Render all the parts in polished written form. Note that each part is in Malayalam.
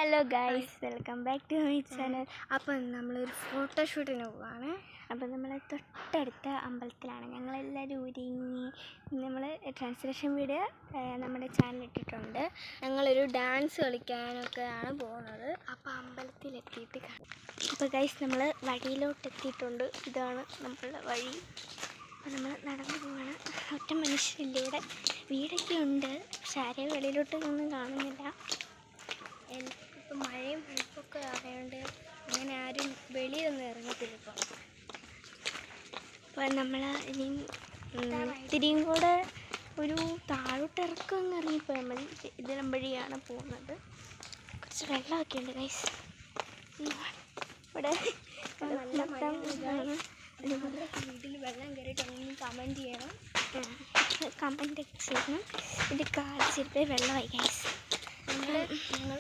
Hello guys, welcome back to my channel. അപ്പം നമ്മളൊരു ഫോട്ടോഷൂട്ടിന് പോവാണ്. അപ്പം നമ്മൾ തൊട്ടടുത്ത അമ്പലത്തിലാണ് ഞങ്ങളെല്ലാവരും ഒരുങ്ങി. നമ്മൾ ട്രാൻസ്ലേഷൻ വീഡിയോ നമ്മുടെ ചാനൽ ഇട്ടിട്ടുണ്ട്. ഞങ്ങളൊരു ഡാൻസ് കളിക്കാനൊക്കെയാണ് പോകുന്നത്. അപ്പോൾ അമ്പലത്തിലെത്തിയിട്ട് കാണാം. അപ്പോൾ ഗൈസ്, നമ്മൾ വഴിയിലോട്ട് എത്തിയിട്ടുണ്ട്. ഇതാണ് നമ്മളുടെ വഴി. അപ്പോൾ നമ്മൾ നടന്നു പോവാണ്. ഒറ്റ മനുഷ്യരില്ല ഇവിടെ. വീടൊക്കെ ഉണ്ട്, പക്ഷെ ആരെയും വെളിയിലോട്ടൊന്നും കാണുന്നില്ല. ഇപ്പം മഴയും തണുപ്പൊക്കെ ആയതുകൊണ്ട് അങ്ങനെ ആരും വെളിയൊന്നും ഇറങ്ങത്തില്ല. അപ്പം നമ്മൾ ഇനിയും ഇത്തിരിയും കൂടെ ഒരു താഴോട്ട് ഇറക്കം ഇറങ്ങിപ്പോയാൽ മതി. ഇതിലും വഴിയാണ് പോകുന്നത്. കുറച്ച് വെള്ളമൊക്കെ ഉണ്ട് ഗൈസ്. ഇവിടെ നല്ല മഴയാണ്. വീട്ടിൽ വെള്ളം കയറിയിട്ട് അങ്ങനെ കമൻറ്റ് ചെയ്യണം. കമൻ്റ് ഒക്കെ ചെയ്യണം. ഇത് കാലിച്ചിട്ട് വെള്ളമായി ഗൈസ്. ഞങ്ങൾ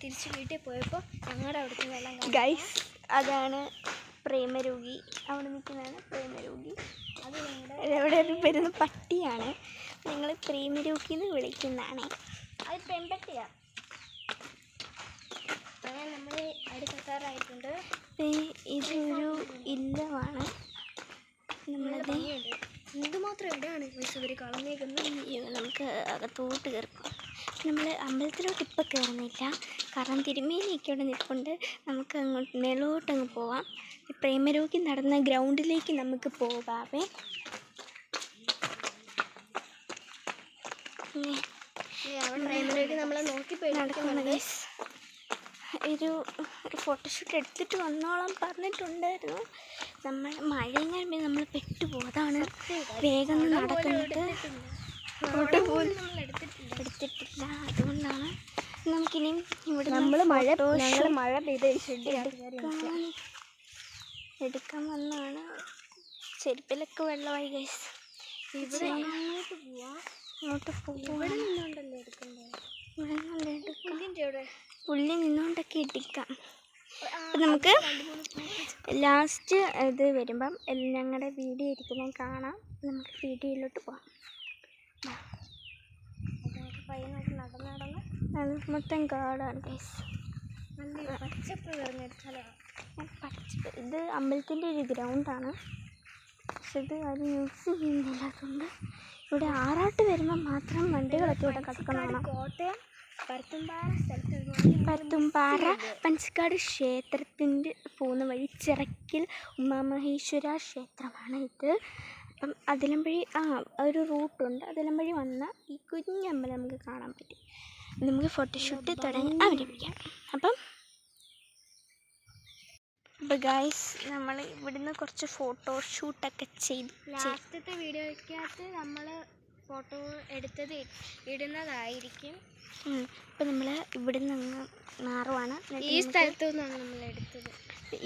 തിരിച്ച് വീട്ടിൽ പോയപ്പോൾ ഞങ്ങളുടെ അവിടുത്തെ വെള്ളം ഗൈസ്, അതാണ് പ്രേമരോഗി. അവിടെ നിൽക്കുന്നതാണ് പ്രേമരോഗി. അത് എവിടെ വരുന്ന പട്ടിയാണ്. ഞങ്ങൾ പ്രേമരോഗി എന്ന് വിളിക്കുന്നതാണ്. അത് പെൺപട്ടിയാണ്. അങ്ങനെ നമ്മൾ അടുത്തെത്താറായിട്ടുണ്ട്. ഇതൊരു ഇല്ലമാണ്. നമ്മളത് എന്തുമാത്രം എവിടെയാണ് പൈസ ഇവർ കളഞ്ഞേക്കുന്നത്. നമുക്ക് അകത്തോട്ട് കയറിപ്പോകാം. നമ്മൾ അമ്പലത്തിലോട്ട് ഇപ്പം കയറുന്നില്ല, കാരണം തിരുമേനിയൊക്കെ അവിടെ നിൽപ്പുണ്ട്. നമുക്ക് അങ്ങോട്ട് മേലോട്ടങ്ങ് പോവാം. പ്രേമരോഗി നടന്ന ഗ്രൗണ്ടിലേക്ക് നമുക്ക് പോകാവേ. പ്രേമരോഗി നമ്മളെ നോക്കി നടക്കുന്നുണ്ട്. ഒരു ഫോട്ടോഷൂട്ട് എടുത്തിട്ട് വന്നോളാം പറഞ്ഞിട്ടുണ്ടായിരുന്നു. നമ്മൾ മഴയും കഴിഞ്ഞ് നമ്മൾ പെട്ടുപോകും. അതാണ് വേഗം നടക്കുന്നത്. ഫോട്ടോ പോലും നമ്മൾ എടുത്തിട്ടില്ല. അതുകൊണ്ടാണ് നമുക്കിനിയും ഇവിടെ മഴ പെയ്ത് എടുക്കാൻ വന്നാണ്. ചെരുപ്പിലൊക്കെ വെള്ളമായി ഗൈസ്. ഇവിടെ അങ്ങോട്ട് പോവാൻ പുള്ളി നിന്നുകൊണ്ടൊക്കെ എടുക്കാം. അപ്പം നമുക്ക് ലാസ്റ്റ് ഇത് വരുമ്പം ഞങ്ങളുടെ വീഡിയോ ഇരിക്കുന്നത് കാണാം. നമുക്ക് വീഡിയോയിലോട്ട് പോകാം. പയ്യനോട്ട് നടന്ന് മൊത്തം കാടാണ് ഗൈസ്. നല്ല പച്ചപ്പ് നിറഞ്ഞൊരു സ്ഥലമാണ്. പച്ചപ്പ്. ഇത് അമ്പലത്തിൻ്റെ ഒരു ഗ്രൗണ്ടാണ്, പക്ഷെ ഇത് ആരും യൂസ് ചെയ്യുന്നില്ലാത്തതുകൊണ്ട് ഇവിടെ ആറാട്ട് വരുമ്പോൾ മാത്രം വണ്ടികളൊക്കെ ഇവിടെ കിടക്കണം. കോട്ടയം പരുത്തുംപാറ പഞ്ചക്കാട് ക്ഷേത്രത്തിൻ്റെ പോകുന്ന വഴി ചിറക്കിൽ ഉമാമഹേശ്വര ക്ഷേത്രമാണ് ഇത്. അപ്പം അതിലും വഴി ഒരു റൂട്ടുണ്ട്. അതിലും വഴി വന്നാൽ ഈ കുഞ്ഞമ്പലം നമുക്ക് കാണാൻ പറ്റും. നമുക്ക് ഫോട്ടോഷൂട്ട് തുടങ്ങി അവതരിപ്പിക്കാം. അപ്പം ഗൈസ്, നമ്മൾ ഇവിടുന്ന് കുറച്ച് ഫോട്ടോഷൂട്ടൊക്കെ ചെയ്തു. ലാസ്റ്റത്തെ വീഡിയോയ്ക്കകത്ത് നമ്മൾ ഫോട്ടോ എടുത്തത് ഇടുന്നതായിരിക്കും. ഇപ്പം നമ്മൾ ഇവിടുന്ന് അങ്ങ് മാറുവാണ്. ഈ സ്ഥലത്തു നിന്നാണ് നമ്മൾ എടുത്തത്.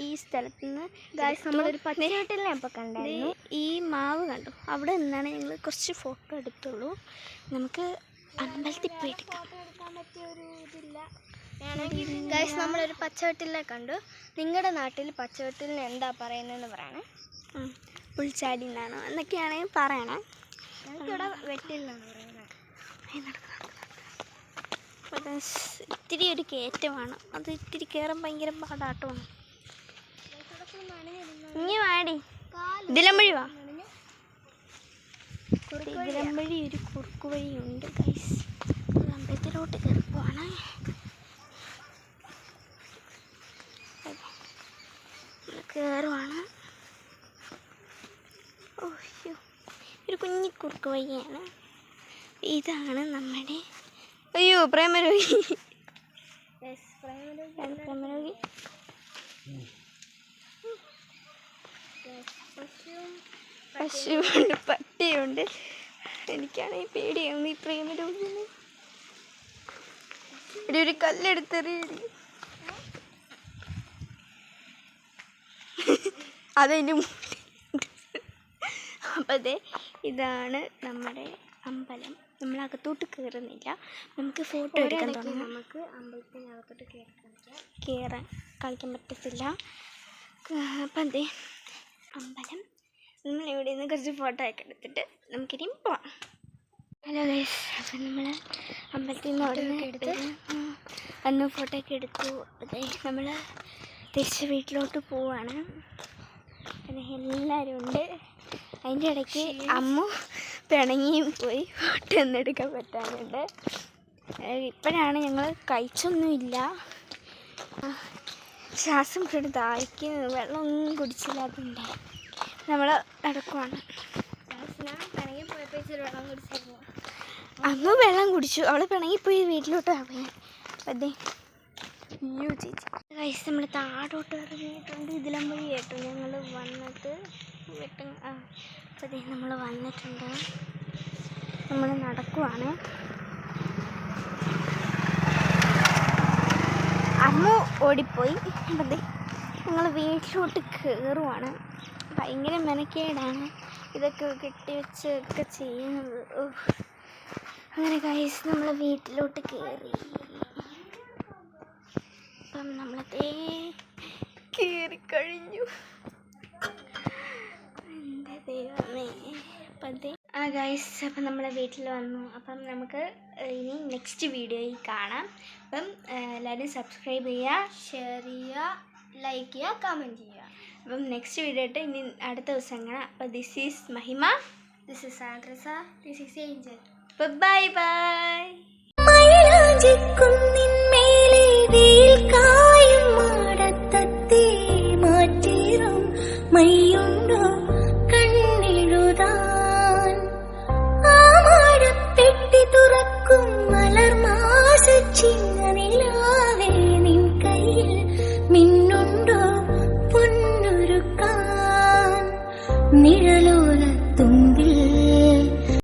ഈ സ്ഥലത്ത് നിന്ന് നമ്മളൊരു പച്ചവെട്ടിലെ അപ്പം കണ്ടായിരുന്നു. ഈ മാവ് കണ്ടു, അവിടെ നിന്നാണ് ഞങ്ങൾ കുറച്ച് ഫോട്ടോ എടുത്തുള്ളൂ. നമുക്ക് അമ്പലത്തിൽ പോയി എടുക്കാൻ പറ്റിയ ഒരു ഇതില്ല. ഗൈസ്, നമ്മളൊരു പച്ചവെട്ടിലെ കണ്ടു. നിങ്ങളുടെ നാട്ടിൽ പച്ചവെട്ടിലിന് എന്താ പറയുന്നതെന്ന് പറയണേ. പുൽച്ചാടി എന്നാണോ എന്നൊക്കെയാണെങ്കിൽ പറയണേ. ഞങ്ങൾക്കിവിടെ വെട്ടിലെന്നാണ് പറയുന്നത്. ഇത്തിരി ഒരു കയറ്റമാണ്. അത് ഇത്തിരി കയറാൻ ഭയങ്കര പാടാട്ടമാണ്. ഇനി വാടി, ഇതിലം വഴി വാ. ഇതിലം വഴി ഒരു കുറുക്കു വഴിയുണ്ട് ഗൈസ്. അമ്പലത്തിലോട്ട് കയറിപ്പോവാണ്. കയറുവാണ്. ഓയ്യോ, ഒരു കുഞ്ഞി കുറുക്കു വഴിയാണ്. ഇതാണ് നമ്മുടെ പ്രേമരോഗി. പ്രേമരോഗി പശുവുണ്ട്, പട്ടിയുണ്ട്. എനിക്കാണെങ്കിൽ പേടിയാവുന്നു ഈ പ്രേമരോഗിന്. ഇവിടെ ഒരു കല്ലെടുത്തെറിയടി. അതിൻ്റെ അപ്പം അതെ, ഇതാണ് നമ്മുടെ അമ്പലം. നമ്മളകത്തോട്ട് കയറുന്നില്ല, നമുക്ക് ഫോട്ടോ എടുക്കാൻ തുടങ്ങാം. നമുക്ക് അമ്പലത്തിനകത്തോട്ട് കയറാൻ കളിക്കാൻ പറ്റത്തില്ല. അപ്പം അതെ അമ്പലം. നമ്മൾ ഇവിടെ നിന്ന് കുറച്ച് ഫോട്ടോ ഒക്കെ എടുത്തിട്ട് നമുക്കിനിയും പോവാം. ഹലോ ഗൈസ്, അപ്പം നമ്മൾ അമ്പലത്തിൽ നിന്ന് അവിടെ എടുത്ത് അന്ന് ഫോട്ടോ ഒക്കെ എടുത്തു. അതെ, നമ്മൾ തിരിച്ച് വീട്ടിലോട്ട് പോവാണ്. പിന്നെ എല്ലാവരും ഉണ്ട്. അതിൻ്റെ ഇടയ്ക്ക് അമ്മ പിണങ്ങിയും പോയി, ഫോട്ടോ ഒന്നും എടുക്കാൻ പറ്റാനുണ്ട്. ഇപ്പോഴാണ് ഞങ്ങൾ കഴിച്ചൊന്നുമില്ല, ശ്വാസം പിടിച്ച് ദാഹിക്കുന്നു, വെള്ളമൊന്നും കുടിച്ചില്ലാത്തതുണ്ട്. നമ്മൾ നടക്കുവാണ്. പിണങ്ങി പോയപ്പോൾ ഇച്ചിരി വെള്ളം കുടിച്ചായിരുന്നു. അമ്മ വെള്ളം കുടിച്ചു, അവൾ പിണങ്ങിപ്പോയി വീട്ടിലോട്ട് പോയാൽ. അതെ, അയ്യോ ചേച്ചി ഗൈസ്, നമ്മൾ താഴോട്ട് ഇറങ്ങിയിട്ടുണ്ട്. ഇതിലും വഴി കേട്ടോ ഞങ്ങൾ വന്നിട്ട് അതെ, നമ്മൾ വന്നിട്ടുണ്ട്. നമ്മൾ നടക്കുവാണ്. അമ്മ ഓടിപ്പോയി. അതെ, ഞങ്ങൾ വീട്ടിലോട്ട് കയറുവാണ്. ഭയങ്കര മെനക്കേടാണ് ഇതൊക്കെ കെട്ടിവെച്ച് ഒക്കെ ചെയ്യുന്നത്. അങ്ങനെ ഗൈസ്, നമ്മൾ വീട്ടിലോട്ട് കയറി. അപ്പം നമ്മളതേ കയറിക്കഴിഞ്ഞു. എൻ്റെ ദൈവമേ. അപ്പം അതെ ഗൈസ്, അപ്പം നമ്മളെ വീട്ടിൽ വന്നു. അപ്പം നമുക്ക് ഇനി നെക്സ്റ്റ് വീഡിയോയിൽ കാണാം. അപ്പം എല്ലാവരും സബ്സ്ക്രൈബ് ചെയ്യുക, ഷെയർ ചെയ്യുക, ലൈക്ക് ചെയ്യുക, കമൻറ്റ് ചെയ്യുക. അപ്പം നെക്സ്റ്റ് വീഡിയോ ആയിട്ട് ഇനി അടുത്ത ദിവസം കാണാം. അപ്പോൾ this is Mahima, this is ആൻഡ്രസ, this is Angel. Bye by.